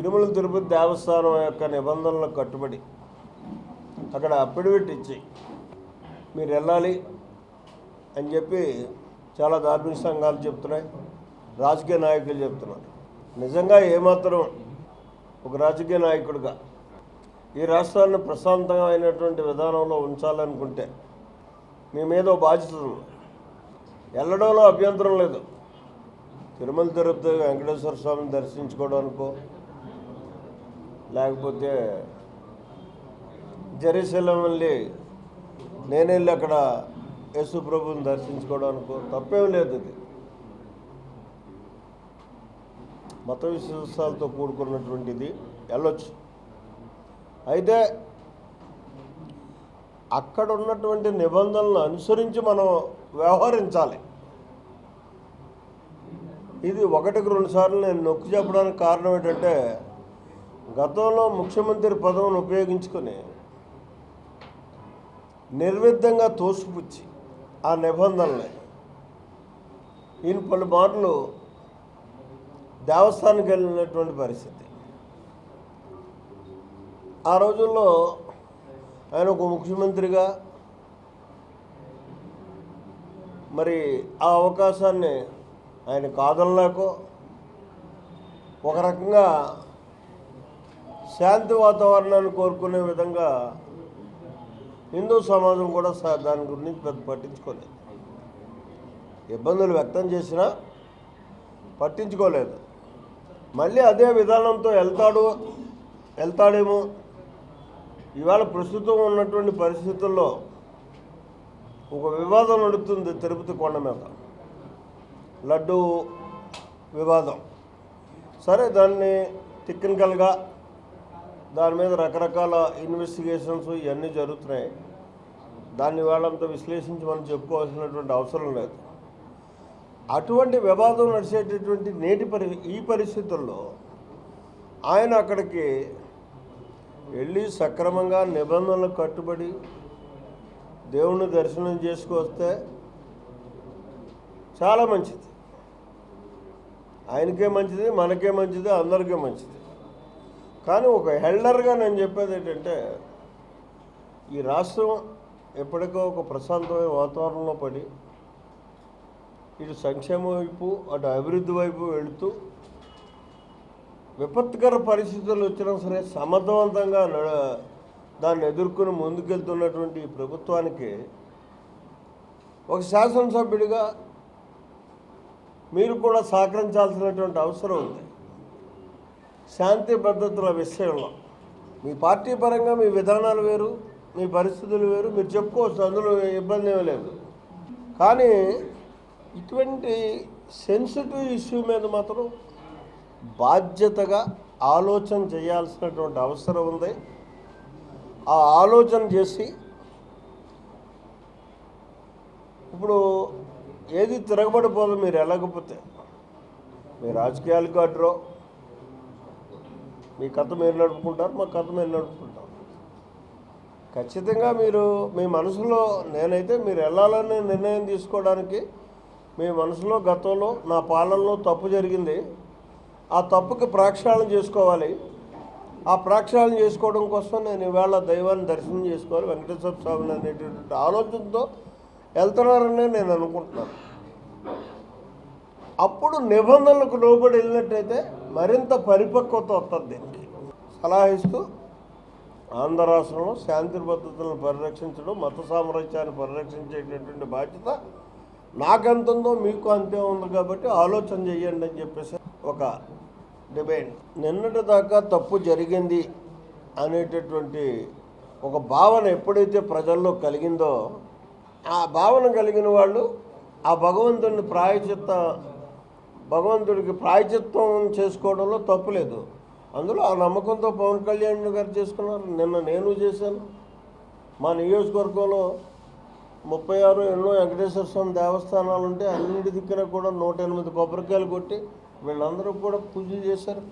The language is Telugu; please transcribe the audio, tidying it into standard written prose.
తిరుమల తిరుపతి దేవస్థానం యొక్క నిబంధనలకు కట్టుబడి అక్కడ అఫిడవిట్ ఇచ్చి మీరు వెళ్ళాలి అని చెప్పి చాలా ధార్మిక సంఘాలు చెప్తున్నాయి, రాజకీయ నాయకులు చెప్తున్నారు. నిజంగా ఏమాత్రం ఒక రాజకీయ నాయకుడిగా ఈ రాష్ట్రాన్ని ప్రశాంతమైనటువంటి విధానంలో ఉంచాలనుకుంటే మీ మీద బాధ్యత ఉంది. వెళ్ళడంలో అభ్యంతరం లేదు. తిరుమల తిరుపతి వెంకటేశ్వర స్వామిని దర్శించుకోవడానికో లేకపోతే జెరూసలేం వెళ్ళి నేను వెళ్ళి అక్కడ యేసు ప్రభువుని దర్శించుకోవడానికో తప్పేం లేదు. ఇది మత విశ్వాసాలతో కూడుకున్నటువంటిది, వెళ్ళొచ్చు. అయితే అక్కడ ఉన్నటువంటి నిబంధనలను అనుసరించి మనం వ్యవహరించాలి. ఇది ఒకటికి రెండు సార్లు నేను నొక్కి చెప్పడానికి కారణం ఏంటంటే, గతంలో ముఖ్యమంత్రి పదవిని ఉపయోగించుకొని నిర్విధంగా తోసిపుచ్చి ఆ నిబంధనల్ని ఈయన పలుమార్లు దేవస్థానానికి వెళ్ళినటువంటి పరిస్థితి. ఆ రోజుల్లో ఆయన ఒక ముఖ్యమంత్రిగా మరి ఆ అవకాశాన్ని ఆయన కాదనలేకో ఒక రకంగా శాంతి వాతావరణాన్ని కోరుకునే విధంగా హిందూ సమాజం కూడా దాని గురించి పెద్ద పట్టించుకోలేదు. ఇబ్బందులు వ్యక్తం చేసినా పట్టించుకోలేదు. మళ్ళీ అదే విధానంతో వెళ్తాడేమో. ఇవాళ ప్రస్తుతం ఉన్నటువంటి పరిస్థితుల్లో ఒక వివాదం నడుస్తుంది తిరుపతి కొండ మీద, లడ్డు వివాదం. సరే, దాన్ని టెక్నికల్గా దాని మీద రకరకాల ఇన్వెస్టిగేషన్స్ ఇవన్నీ జరుగుతున్నాయి. దాన్ని వాళ్ళంతా విశ్లేషించి మనం చెప్పుకోవాల్సినటువంటి అవసరం లేదు. అటువంటి వివాదం నడిచేటటువంటి ఈ పరిస్థితుల్లో ఆయన అక్కడికి వెళ్ళి సక్రమంగా నిబంధనలకు కట్టుబడి దేవుణ్ణి దర్శనం చేసుకొస్తే చాలా మంచిది. ఆయనకే మంచిది, మనకే మంచిది, అందరికీ మంచిది. కానీ ఒక హెల్డర్గా నేను చెప్పేది ఏంటంటే, ఈ రాష్ట్రం ఎప్పటికో ఒక ప్రశాంతమైన వాతావరణంలో పడి ఇటు సంక్షేమం వైపు అటు అభివృద్ధి వైపు వెళుతూ విపత్కర పరిస్థితులు వచ్చినా సరే సమర్థవంతంగా దాన్ని ఎదుర్కొని ముందుకెళ్తున్నటువంటి ఈ ప్రభుత్వానికి ఒక శాసనసభ్యుడిగా మీరు కూడా సహకరించాల్సినటువంటి అవసరం ఉంది. శాంతి భద్రతల విషయంలో మీ పార్టీ పరంగా మీ విధానాలు వేరు, మీ పరిస్థితులు వేరు, మీరు చెప్పుకోవచ్చు, అందులో ఇబ్బంది ఏమీ లేదు. కానీ ఇటువంటి సెన్సిటివ్ ఇష్యూ మీద మాత్రం బాధ్యతగా ఆలోచన చేయాల్సినటువంటి అవసరం ఉంది. ఆ ఆలోచన చేసి ఇప్పుడు ఏది తిరగబడిపోదు. మీరు వెళ్ళకపోతే మీ రాజకీయాలు కాటరో మీ కథ మీరు నడుపుకుంటారు, మా కథ మీరు నడుపుకుంటాం. ఖచ్చితంగా మీరు మీ మనసులో, నేనైతే మీరు వెళ్ళాలని నిర్ణయం తీసుకోవడానికి మీ మనసులో గతంలో నా పాలనలో తప్పు జరిగింది, ఆ తప్పుకి ప్రక్షాళన చేసుకోవాలి. ఆ ప్రక్షాళన చేసుకోవడం కోసం నేను ఈవేళ దైవాన్ని దర్శనం చేసుకోవాలి, వెంకటేశ్వర స్వామిని అనేటువంటి ఆలోచనతో వెళ్తున్నారని నేను అనుకుంటున్నాను. అప్పుడు నిబంధనలకు లోబడి వెళ్ళినట్టయితే మరింత పరిపక్వత వస్తుంది. దీనికి సలహా ఇస్తూ ఆంధ్ర రాష్ట్రంలో శాంతి భద్రతలను పరిరక్షించడం, మత సామరస్యాన్ని పరిరక్షించేటటువంటి బాధ్యత నాకెంతుందో మీకు అంతే ఉంది. కాబట్టి ఆలోచన చేయండి అని చెప్పేసి ఒక డిబేట్. నిన్నటి దాకా తప్పు జరిగింది అనేటటువంటి ఒక భావన ఎప్పుడైతే ప్రజల్లో కలిగిందో, ఆ భావన కలిగిన వాళ్ళు ఆ భగవంతుడికి ప్రాయచిత్తం చేసుకోవడంలో తప్పు లేదు. అందులో ఆ నమ్మకంతో పవన్ కళ్యాణ్ గారు చేసుకున్నారు. నిన్న నేను చేశాను. మా నియోజకవర్గంలో 36 ఎన్నో వెంకటేశ్వర స్వామి దేవస్థానాలు ఉంటే అన్నింటి దిక్కున కూడా 108 కొబ్బరికాయలు కొట్టి వీళ్ళందరూ కూడా పూజలు చేశారు.